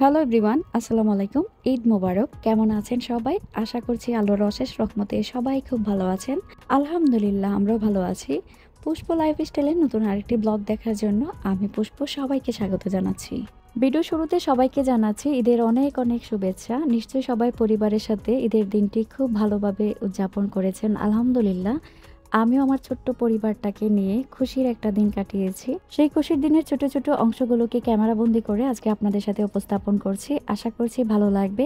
Hello everyone, আসসালামু আলাইকুম। ঈদ মোবারক। কেমন আছেন সবাই? আশা করছি আল্লাহর অশেষ রহমতে সবাই খুব ভালো আছেন। আলহামদুলিল্লাহ, আমরাও ভালো আছি। পুষ্প লাইফস্টাইলের নতুন আরেকটি ব্লগ দেখার জন্য আমি পুষ্প সবাইকে স্বাগত জানাচ্ছি। ভিডিও শুরুতে সবাইকে জানাচ্ছি ঈদের অনেক অনেক শুভেচ্ছা। নিশ্চয়ই সবাই পরিবারের সাথে ঈদের দিনটি খুব ভালোভাবে উদযাপন করেছেন। আলহামদুলিল্লাহ, আমিও আমার ছোট্ট পরিবারটাকে নিয়ে খুশির একটা দিন কাটিয়েছি। সেই খুশির দিনের ছোট ছোট অংশগুলোকে ক্যামেরাবন্দি করে আজকে আপনাদের সাথে উপস্থাপন করছি। আশা করছি ভালো লাগবে।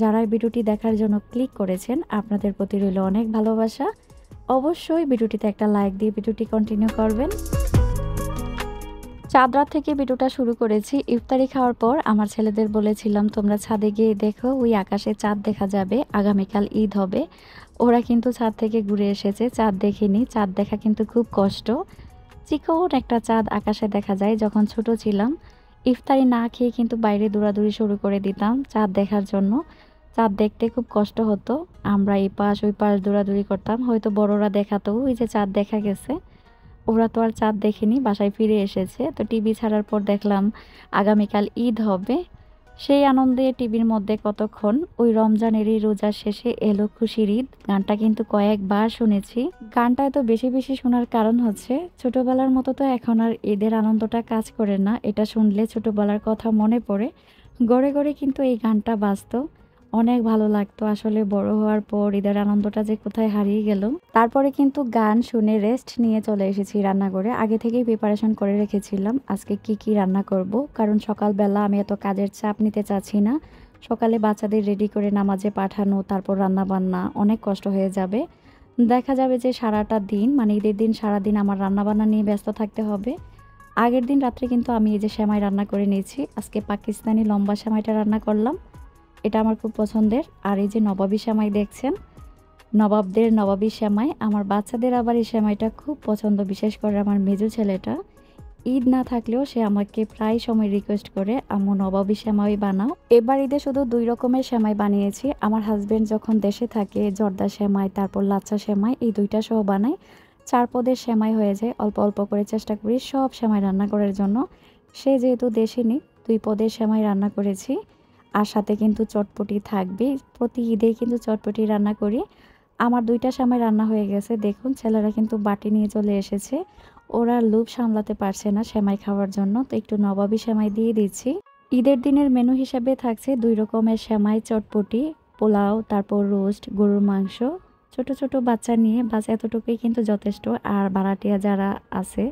যারা এই ভিডিওটি দেখার জন্য ক্লিক করেছেন, আপনাদের প্রতি রইল অনেক ভালোবাসা। অবশ্যই ভিডিওটিতে একটা লাইক দিয়ে ভিডিওটি কন্টিনিউ করবেন। চাঁদ রাত থেকে ভিডিওটা শুরু করেছি। ইফতারি খাওয়ার পর আমার ছেলেদের বলেছিলাম, তোমরা ছাদে গিয়ে দেখো, ওই আকাশে চাঁদ দেখা যাবে, আগামীকাল ঈদ হবে। ওরা কিন্তু ছাদ থেকে ঘুরে এসেছে, চাঁদ দেখেনি। চাঁদ দেখা কিন্তু খুব কষ্ট। চিকন একটা চাঁদ আকাশে দেখা যায়। যখন ছোট ছিলাম, ইফতারি না খেয়ে কিন্তু বাইরে দৌড়াদৌড়ি শুরু করে দিতাম চাঁদ দেখার জন্য। চাঁদ দেখতে খুব কষ্ট হতো। আমরা এই পাশ ওই পাশ দৌড়াদৌড়ি করতাম। হয়তো বড়রা দেখাতো, ওই যে চাঁদ দেখা গেছে। ওরা তো আর চাঁদ দেখেনি, বাসায় ফিরে এসেছে। তো টিভি ছাড়ার পর দেখলাম আগামীকাল ঈদ হবে। সেই আনন্দে টিভির মধ্যে কতক্ষণ। ওই রমজানেরই রোজার শেষে এলো খুশির ঈদ গানটা কিন্তু কয়েকবার শুনেছি। গানটা এত বেশি বেশি শোনার কারণ হচ্ছে, ছোটবেলার মতো তো এখন আর ঈদের আনন্দটা কাজ করে না। এটা শুনলে ছোটবেলার কথা মনে পড়ে। গড়ে গড়ে কিন্তু এই গানটা বাজতো, অনেক ভালো লাগতো। আসলে বড় হওয়ার পর ঈদের আনন্দটা যে কোথায় হারিয়ে গেল। তারপরে কিন্তু গান শুনে রেস্ট নিয়ে চলে এসেছি রান্নাঘরে। আগে থেকেই প্রিপারেশন করে রেখেছিলাম আজকে কি কি রান্না করব, কারণ সকালবেলা আমি এত কাজের চাপ নিতে চাচ্ছি না। সকালে বাচ্চাদের রেডি করে নামাজে পাঠানো, তারপর রান্না বান্না, অনেক কষ্ট হয়ে যাবে। দেখা যাবে যে সারাটা দিন, মানে ঈদের দিন সারাদিন আমার রান্নাবান্না নিয়ে ব্যস্ত থাকতে হবে। আগের দিন রাত্রে কিন্তু আমি এই যে সেমাই রান্না করে নিয়েছি। আজকে পাকিস্তানি লম্বা সেমাইটা রান্না করলাম, এটা আমার খুব পছন্দের। আর এই যে নবাবী সেমাই দেখছেন, নবাবদের নবাবী সেমাই। আমার বাচ্চাদের আবার এই সেমাইটা খুব পছন্দ, বিশেষ করে আমার মেজো ছেলেটা। ঈদ না থাকলেও সে আমাকে প্রায় সময় রিকোয়েস্ট করে, আম্মু নবাবী সেমাই বানাও। এবার ঈদে শুধু 2 রকমের সেমাই বানিয়েছি। আমার হাজবেন্ড যখন দেশে থাকে, জর্দা সেমাই, তারপর লাচ্ছা সেমাই, এই 2টা সহ বানাই। 4 পদের সেমাই হয়ে যায়। অল্প অল্প করে চেষ্টা করি সব সেমাই রান্না করার জন্য। সে যেহেতু দেশে নেই, 2 পদের সেমাই রান্না করেছি। আর সাথে কিন্তু চটপটি থাকবে। প্রতি ঈদেই কিন্তু চটপটি রান্না করি। আমার 2টা সেমাই রান্না হয়ে গেছে। দেখুন ছেলেরা কিন্তু বাটি নিয়ে চলে এসেছে। ওরা লোভ সামলাতে পারছে না সেমাই খাওয়ার জন্য, তো একটু নবাবী সেমাই দিয়ে দিচ্ছি। ঈদের দিনের মেনু হিসাবে থাকছে 2 রকমের সেমাই, চটপটি, পোলাও, তারপর রোস্ট, গরুর মাংস। ছোট ছোট বাচ্চা নিয়ে বাস এতটুকুই কিন্তু যথেষ্ট। আর ভাড়াটিয়া যারা আছে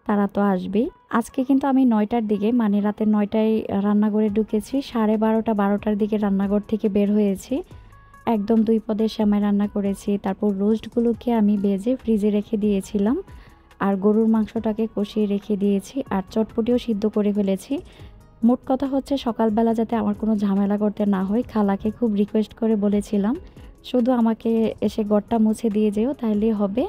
তারা তো আসবেই। আজকে কিন্তু আমি 9টার দিকে, মানে রাতে 9টায় রান্নাঘরে ঢুকেছি। 12:30-12টার দিকে রান্নাঘর থেকে বের হয়েছি। একদম 2 পদের সেমাই রান্না করেছি। তারপর রোস্টগুলোকে আমি ভেজে ফ্রিজে রেখে দিয়েছিলাম। আর গরুর মাংসটাকে কষিয়ে রেখে দিয়েছি। আর চটপটিও সিদ্ধ করে ফেলেছি। মোট কথা হচ্ছে সকালবেলা যাতে আমার কোনো ঝামেলা করতে না হয়, খালাকে খুব রিকোয়েস্ট করে বলেছিলাম, শুধু আমাকে এসে ঘরটা মুছে দিয়ে যেও, তাইলেই হবে।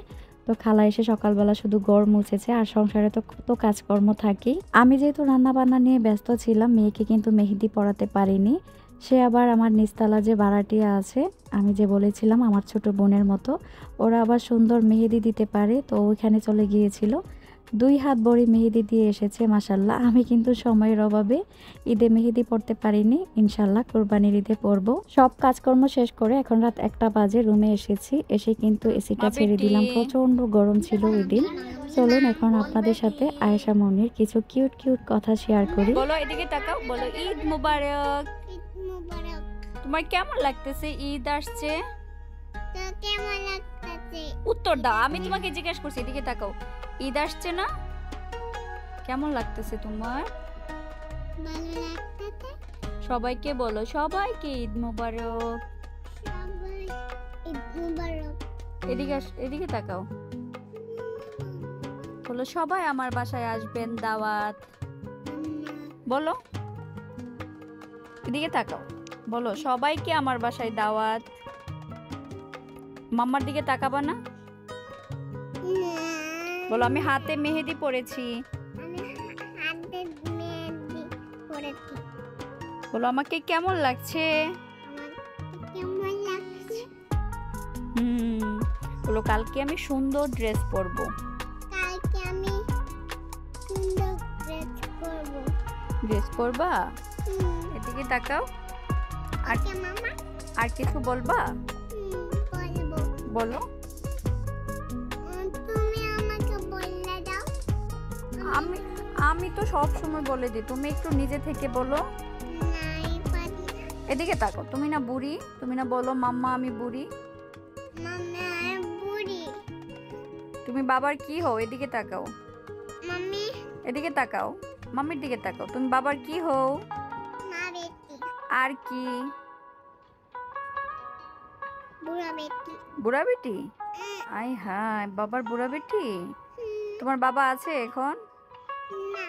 তো খালা এসে সকালবেলা শুধু ঘর মুছেছে। আর সংসারে তো কত কাজকর্ম থাকেই। আমি যেহেতু রান্না বান্না নিয়ে ব্যস্ত ছিলাম, মেয়েকে কিন্তু মেহেদি পরাতে পারিনি। সে আবার আমার নিচতলা যে ভাড়াটিয়া আছে, আমি যে বলেছিলাম আমার ছোট বোনের মতো, ওরা আবার সুন্দর মেহেদি দিতে পারে, তো ওইখানে চলে গিয়েছিল। 2 হাত ভরি মেহেদি দিয়ে এসেছে মাশাল্লাহ। আমি কিন্তু সময়ের অভাবে ঈদে মেহেদি পড়তে পারিনি। ইনশাল্লাহ কোরবানির ঈদে পরব। সব কাজকর্ম শেষ করে এখন রাত 1টা বাজে, রুমে এসেছি। এসে কিন্তু এসিটা ছেড়ে দিলাম, প্রচণ্ড গরম ছিল ওই দিন। চলুন এখন আপনাদের সাথে আয়েশা মনির কিছু কিউট কিউট কথা শেয়ার করি। বলো, এদিকে তাকাও, বলো ঈদ মুবারক। তোমার কেমন লাগতেছে? ঈদ আসছে, কেমন লাগতেছে? উত্তর দাও, আমি তোমাকে জিজ্ঞেস করছি। এদিকে তাকাও, ঈদ আসছে না? কেমন লাগতেছে তোমার? ভালো লাগতেছে। সবাইকে বলো, সবাইকে ঈদ মুবারক। সবাই ঈদ মুবারক। এদিকে তাকাও, বলো সবাই আমার বাসায় আসবেন, দাওয়াত। বলো, এদিকে তাকাও, বলো সবাইকে আমার বাসায় দাওয়াত। মাম্মার দিকে তাকাবা না? বলো আমি হাতে মেহেদি পরেছি। আমি হাতে মেহেদি পরেছি। বলো আমাকে কেমন লাগছে? আমার কেমন লাগছে? বলো কালকে আমি সুন্দর ড্রেস পরবো। কালকে আমি সুন্দর ড্রেস পরবো। ড্রেস পরবা? এদিকে তাকাও। আর ওকে মামা আর কিছু বলবা? বলবো। বলো। তুমি আমাকে বললে দাও। আমি আমি তো সব সময় বলে দিই, তুমি একটু নিজে থেকে বলো। নাই পারি না। এদিকে তাকাও, তুমি না বুড়ি, তুমি না বলো মাম্মা আমি বুড়ি। মাম্মা আর বুড়ি। তুমি বাবার কি হও? এদিকে তাকাও, মাম্মি এদিকে তাকাও, মাম্মির দিকে তাকাও। তুমি বাবার কি হও? মা বেটি আর কি? বুড়া বেটি। বুড়া বেটি? আই হায়, বাবার বুড়া বেটি। তোমার বাবা আছে এখন? না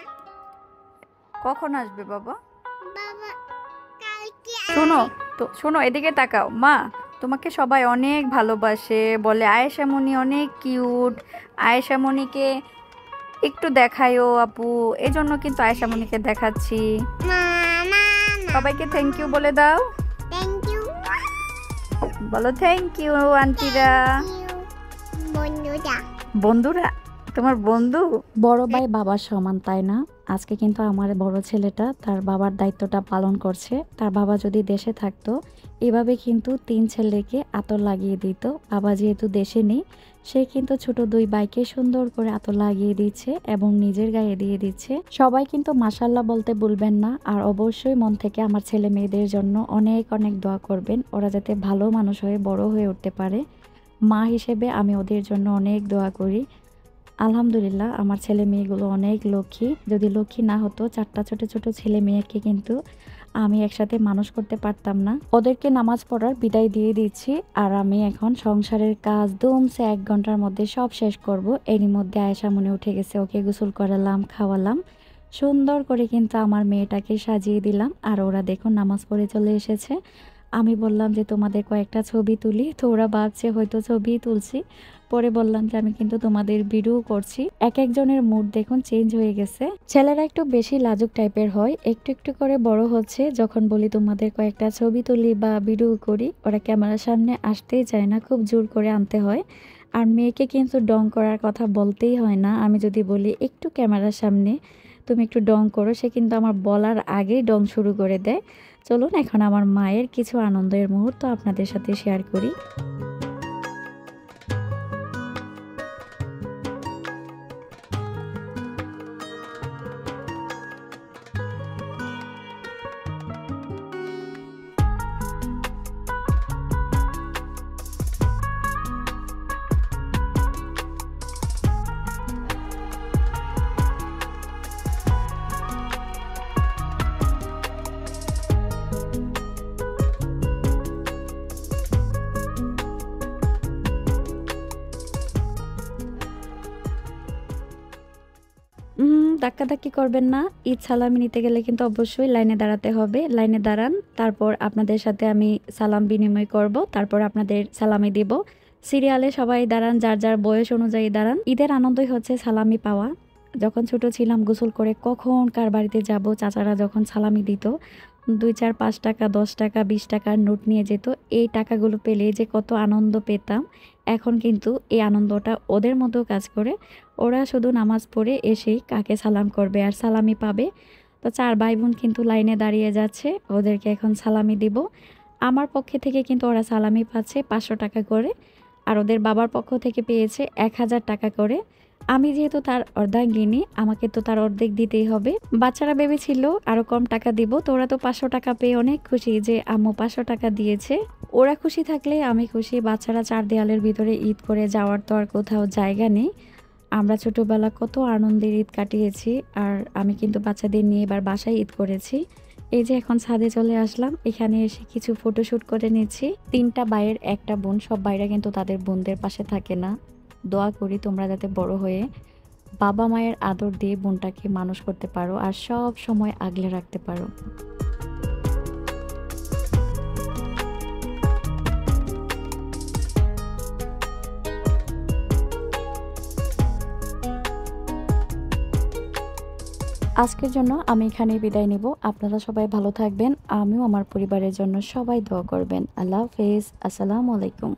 কখন আসবে বাবা? বাবা কালকে শোনো তো, শোনো এদিকে তাকাও। মা, তোমাকে সবাই অনেক ভালোবাসে, বলে আয়েশামণি অনেক কিউট, আয়েশামণিকে একটু দেখায়ও আপু, এজন্য কিন্তু আয়েশামণিকে দেখাচ্ছি। মামা সবাইকে থ্যাংক ইউ বলে দাও। থ্যাংক ইউ বলো থ্যাংক ইউ আন্টিরা। বন্ধুরা। বন্ধুরা? তোমার বন্ধু? বড় ভাই বাবার সমান, তাই না? আজকে কিন্তু আমার বড় ছেলেটা তার বাবার দায়িত্বটা পালন করছে। তার বাবা যদি দেশে থাকতো, এভাবে কিন্তু 3 ছেলেকে আতর লাগিয়ে দিত। বাবা যেহেতু দেশে নেই, সে কিন্তু ছোট 2 ভাইকে সুন্দর করে আতর লাগিয়ে দিচ্ছে এবং নিজের গায়ে দিয়ে দিচ্ছে। সবাই কিন্তু মাশাল্লাহ বলতে ভুলবেন না। আর অবশ্যই মন থেকে আমার ছেলে মেয়েদের জন্য অনেক অনেক দোয়া করবেন, ওরা যাতে ভালো মানুষ হয়ে বড় হয়ে উঠতে পারে। মা হিসেবে আমি ওদের জন্য অনেক দোয়া করি। আলহামদুলিল্লাহ, আমার ছেলে মেয়েগুলো অনেক লক্ষ্মী। যদি লক্ষ্মী না হতো, 4টা ছোট ছোট ছেলে মেয়েকে কিন্তু আমি একসাথে মানুষ করতে পারতাম না। ওদেরকে নামাজ পড়ার বিদায় দিয়ে দিচ্ছি, আর আমি এখন সংসারের কাজ দুমসে 1 ঘন্টার মধ্যে সব শেষ করব। এরই মধ্যে আয়েশা মনে উঠে গেছে, ওকে গোসল করালাম, খাওয়ালাম, সুন্দর করে কিন্তু আমার মেয়েটাকে সাজিয়ে দিলাম। আর ওরা দেখুন নামাজ পড়ে চলে এসেছে। আমি বললাম যে তোমাদের কয়েকটা ছবি তুলি, তো ওরা ভাবছে হয়তো ছবি তুলছি। পরে বললাম যে আমি কিন্তু তোমাদের ভিডিও করছি। এক একজনের মুড দেখুন চেঞ্জ হয়ে গেছে। ছেলেরা একটু বেশি লাজুক টাইপের হয়, একটু একটু করে বড় হচ্ছে। যখন বলি তোমাদের কয়েকটা ছবি তুলি বা ভিডিও করি, ওরা ক্যামেরার সামনে আসতেই চায় না, খুব জোর করে আনতে হয়। আর মেয়েকে কিন্তু ডং করার কথা বলতেই হয় না। আমি যদি বলি একটু ক্যামেরার সামনে তুমি একটু ডং করো, সে কিন্তু আমার বলার আগেই ডং শুরু করে দেয়। চলুন এখন আমার মায়ের কিছু আনন্দের মুহূর্ত আপনাদের সাথে শেয়ার করি। ধাক্কাধাক্কি করবেন না। ঈদ সালামি নিতে গেলে কিন্তু অবশ্যই লাইনে দাঁড়াতে হবে। লাইনে দাঁড়ান, তারপর আপনাদের সাথে আমি সালাম বিনিময় করব, তারপর আপনাদের সালামি দিব। সিরিয়ালে সবাই দাঁড়ান, যার যার বয়স অনুযায়ী দাঁড়ান। ঈদের আনন্দই হচ্ছে সালামি পাওয়া। যখন ছোট ছিলাম গোসল করে কখন কার বাড়িতে যাব, চাচারা যখন সালামি দিত 2, 4, 5 টাকা, 10 টাকা, 20 টাকার নোট নিয়ে যেত। এই টাকাগুলো পেলে যে কত আনন্দ পেতাম। এখন কিন্তু এই আনন্দটা ওদের মতো কাজ করে। ওরা শুধু নামাজ পড়ে এসেই কাকে সালাম করবে আর সালামি পাবে। তো 4 ভাই বোন কিন্তু লাইনে দাঁড়িয়ে যাচ্ছে, ওদেরকে এখন সালামি দিব। আমার পক্ষে থেকে কিন্তু ওরা সালামি পাচ্ছে 500 টাকা করে, আর ওদের বাবার পক্ষ থেকে পেয়েছে 1000 টাকা করে। আমি যেহেতু তার অর্ধাঙ্গিনী, আমাকে তো তার অর্ধেক দিতেই হবে। বাচ্চারা ভেবেছিল আরো কম টাকা দিব, তো ওরা তো 500 টাকা পেয়ে অনেক খুশি যে আম্মু 500 টাকা দিয়েছে। ওরা খুশি থাকলে আমি খুশি। বাচ্চারা 4 দেয়ালের ভিতরে ঈদ করে যাওয়ার তো আর কোথাও জায়গা নেই। আমরা ছোটবেলা কত আনন্দের ঈদ কাটিয়েছি, আর আমি কিন্তু বাচ্চাদের নিয়ে এবার বাসায় ঈদ করেছি। এই যে এখন ছাদে চলে আসলাম, এখানে এসে কিছু ফটোশ্যুট করে নিচ্ছি। 3টা ভাইয়ের 1টা বোন, সব ভাইরা কিন্তু তাদের বোনদের পাশে থাকে না। দোয়া করি তোমরা যাতে বড় হয়ে বাবা মায়ের আদর দিয়ে বোনটাকে মানুষ করতে পারো আর সব সময় আগলে রাখতে পারো। আজকের জন্য আমি এখানেই বিদায় নিব। আপনারা সবাই ভালো থাকবেন, আমিও আমার পরিবারের জন্য সবাই দোয়া করবেন। আল্লাহ হাফেজ, আসসালামু আলাইকুম।